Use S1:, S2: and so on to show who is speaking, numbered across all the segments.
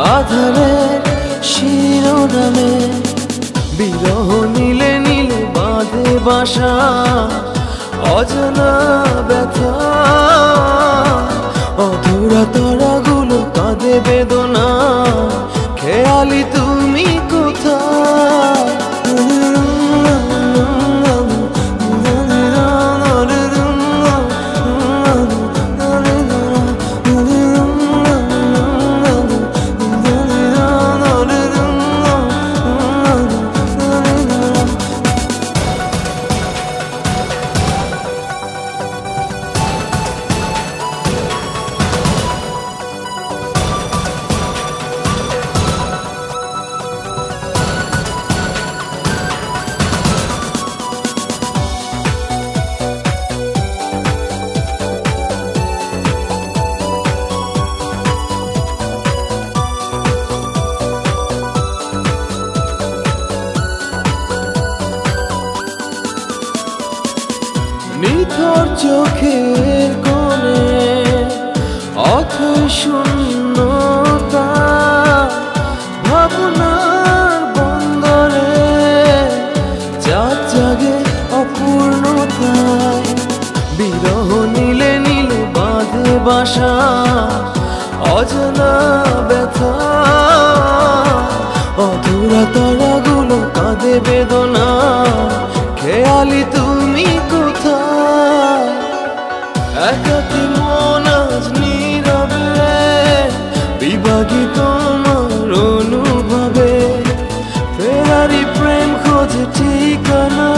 S1: আধারের শিরোনামে বিরহ নীলে নীলে বাঁধে বাসা অজানা ব্যথা অধুরা তারাগুলো কাঁদে বেদনা খেয়ালি তুমি কোথায় নিথর চোখের কোণে অথই শূন্যতা ভাবনার বন্দরে চাঁদ জাগে অপূর্ণতায় বিরহ নীলে নীলে বাঁধে বাসা অজানা ব্যথা অধুরা তারাগুলো কাঁদে বেদনা খেয়ালি তুমি কোথায় একাকী মন আজ নীরবে বিভাগী তোমার অনুভবে ফেরারি প্রেম খোঁজে ঠিকানা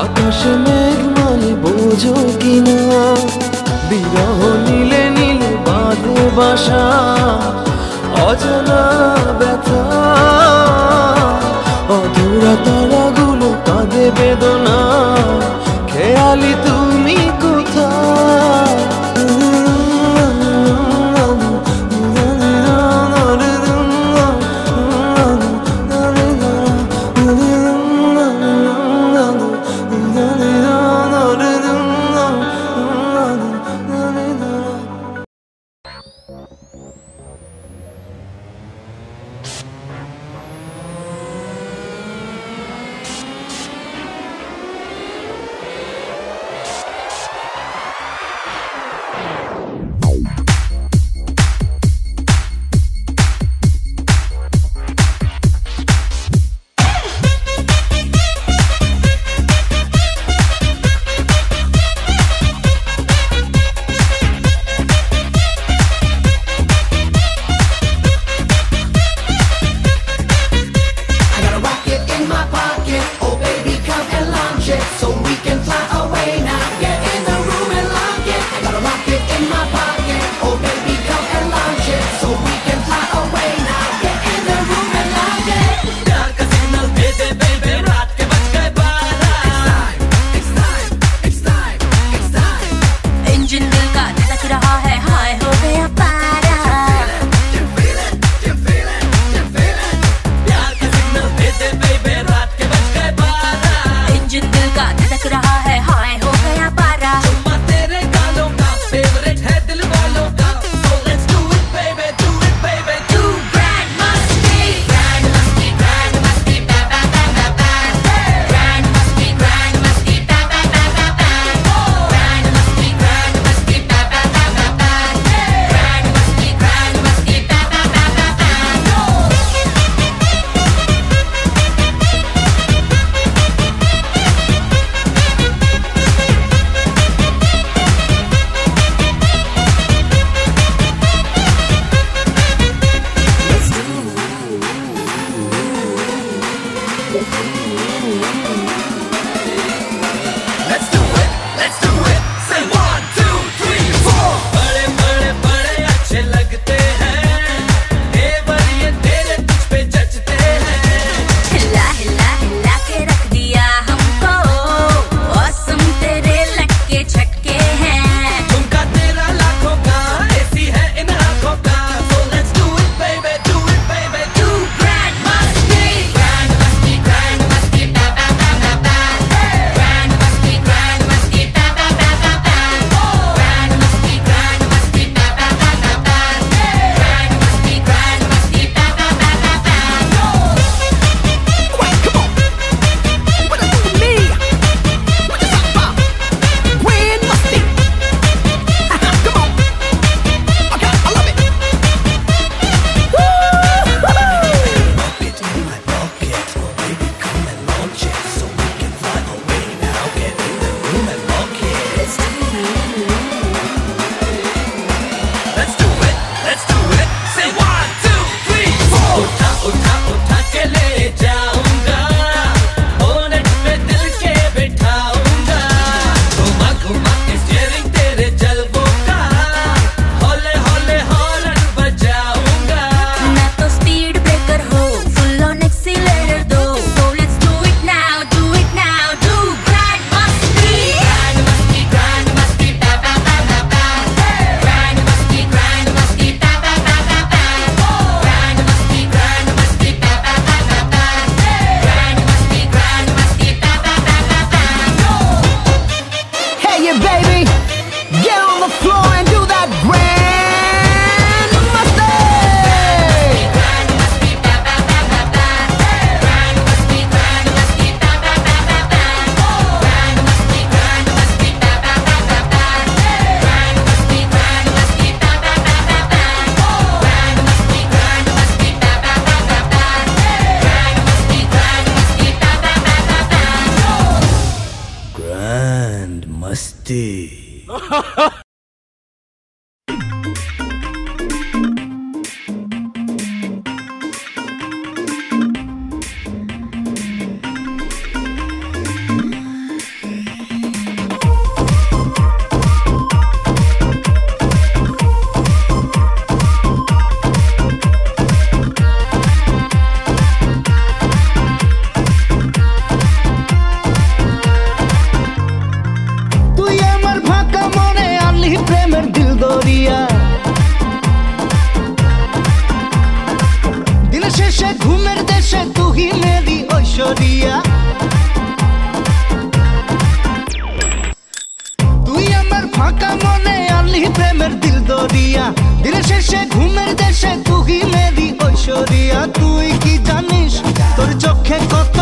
S1: আকাশে মেঘ মানে বোঝো কিনা বিরহ নীলে নীলে বাঁধে বাসা অজানা ব্যথা অধুরা তারাগুলো কাঁদে বেদনা খেয়ালি তুমি কোথায়
S2: তুই আমার ফাঁকা মনে আনলি প্রেমের দিল দরিয়া দিন শেষে ঘুমের দেশে তুই মেরি ঐশ্বরিয়া তুই কি জানিস তোর চোখে কত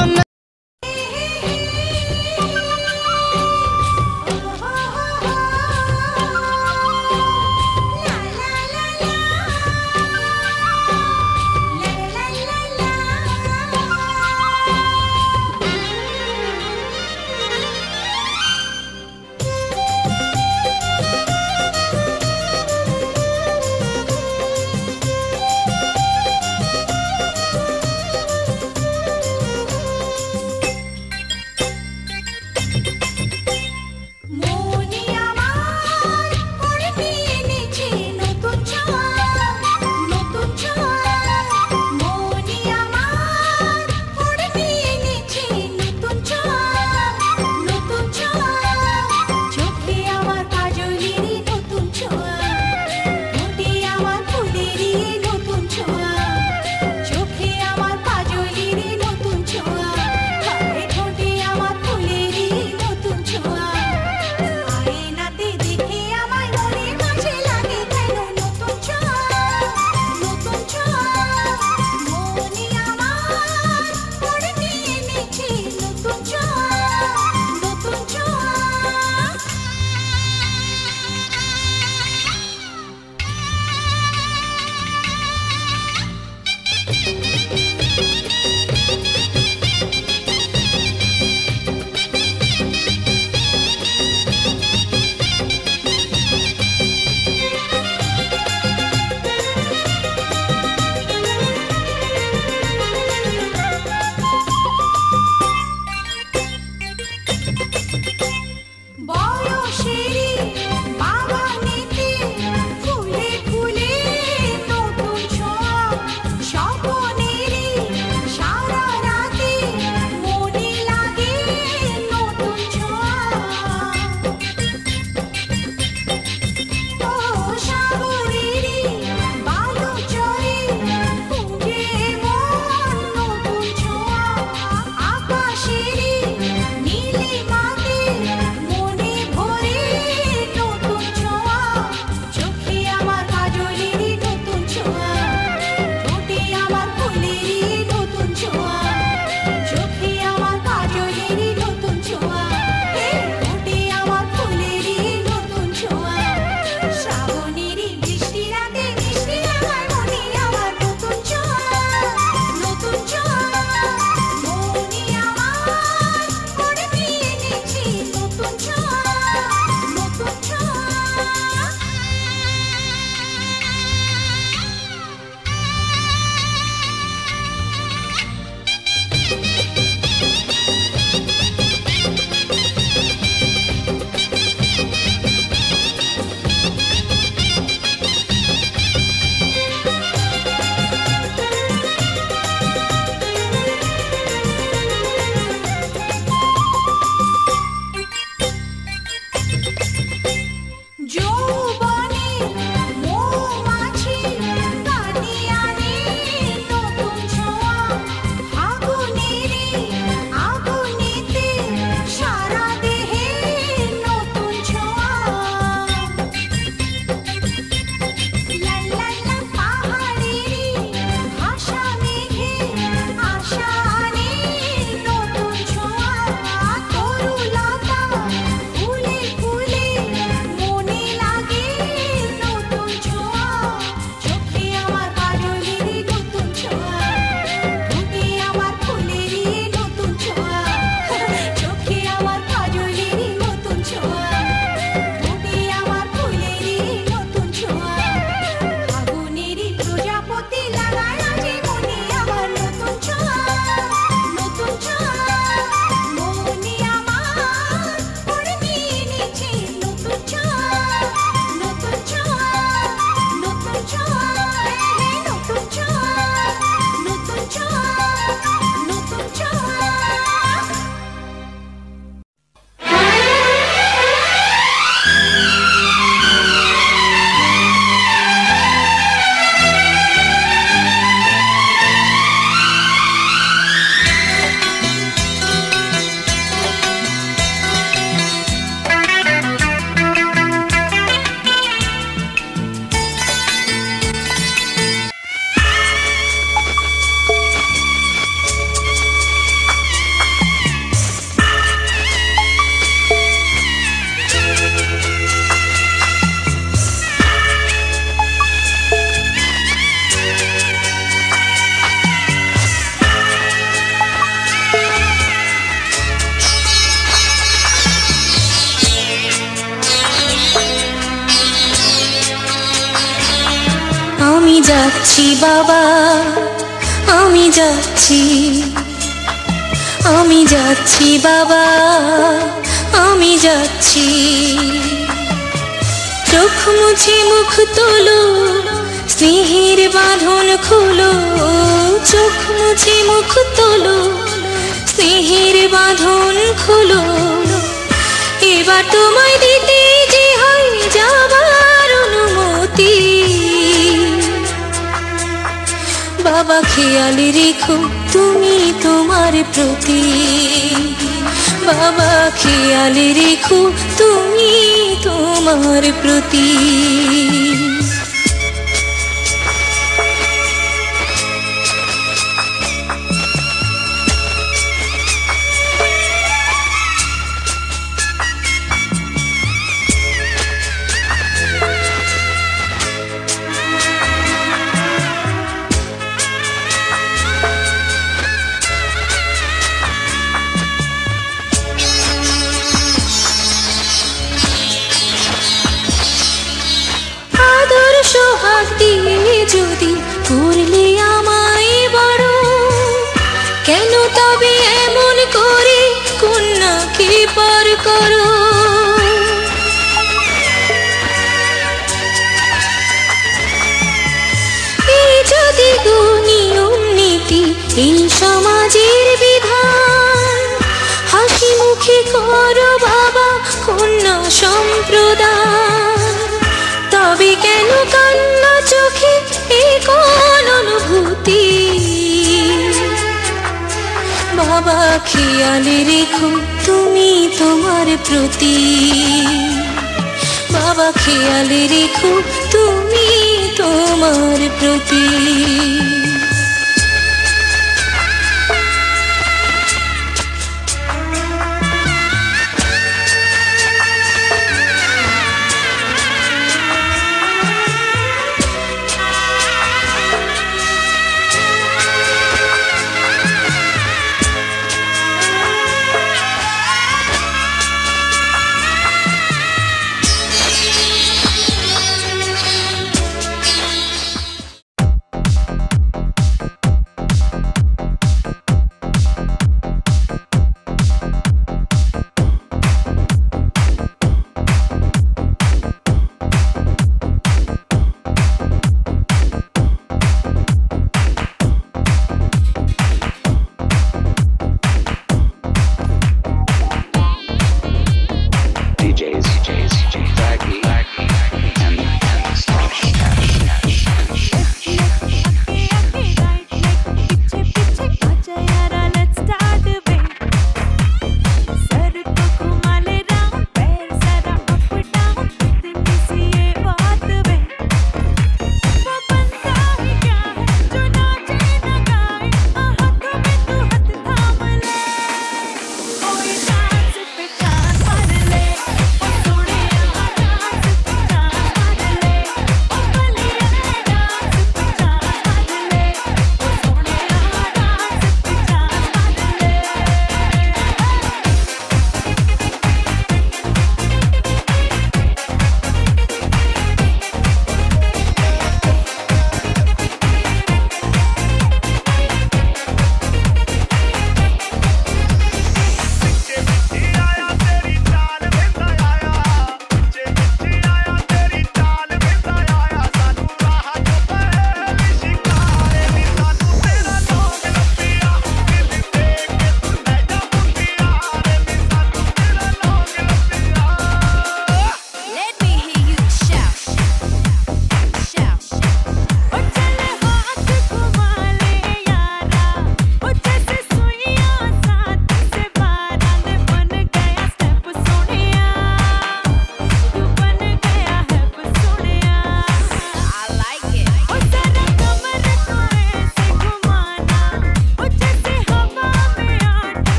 S3: যাচ্ছি বাবা, আমি যাচ্ছি, আমি যাচ্ছি বাবা, আমি যাচ্ছি। চোখ মুছে মুখ তোলো, স্নেহের বাঁধন খোলো, চোখ মুছে মুখ তোলো, স্নেহের বাঁধন খোলো। এবার তোমায় দিতে যে হয় যাবার অনুমতি। বাবা খেয়াল রেখো তুমি তোমার প্রতি, বাবা খেয়াল রেখো তুমি তোমার প্রতি। সোহাগ দিয়ে যদি করলে আমায় বড়, কেন তবে এমন করে কন্যাকে পর করো। এই যদি গো নিয়ম নীতি, এই সমাজের বিধান, হাসি মুখে করো বাবা কন্যা সম্প্রদান। তবে কেন কান্না চোখে এই কোন অনুভূতি। বাবা খেয়াল রেখো তুমি তোমার প্রতি, বাবা খেয়াল রেখো তুমি তোমার প্রতি।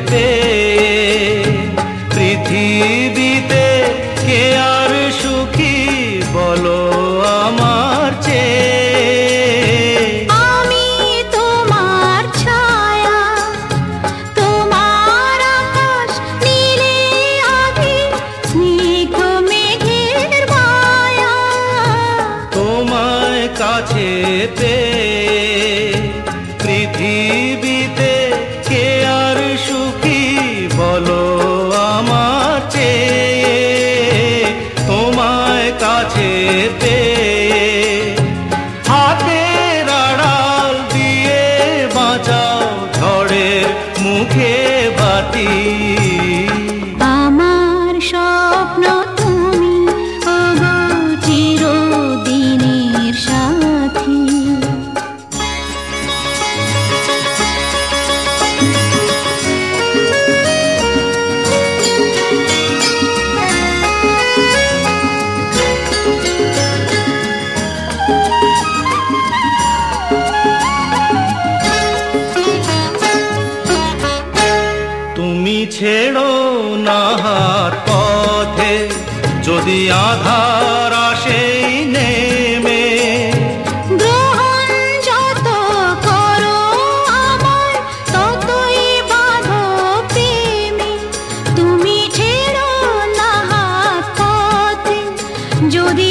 S1: পেয়ে পৃথিবীতে কে আর সুখী বলো আমার চেয়ে।
S3: আমি তোমার ছায়া, তোমার আকাশ নীলে আভি, স্নিগ্ধ মেঘের মায়া।
S1: তোমায় কাছে পেয়ে পৃথিবীতে কে আর সুখী বলো আমার চেয়ে। তোমায় কাছে পেয়ে হাতের আড়াল দিয়ে বাঁচাও ঝড়ের মুখে বাতি।
S3: আমার স্বপ্ন তুমি, ওগো চিরদিনের সাথী।
S1: তুমি ছেড়ো না হাত পথে যদি আধার আসেই নেমে।
S3: গ্রহণ যত করো আমার, ততই বাঁধো প্রেমে। তুমি ছেড়ো না হাত পথে যদি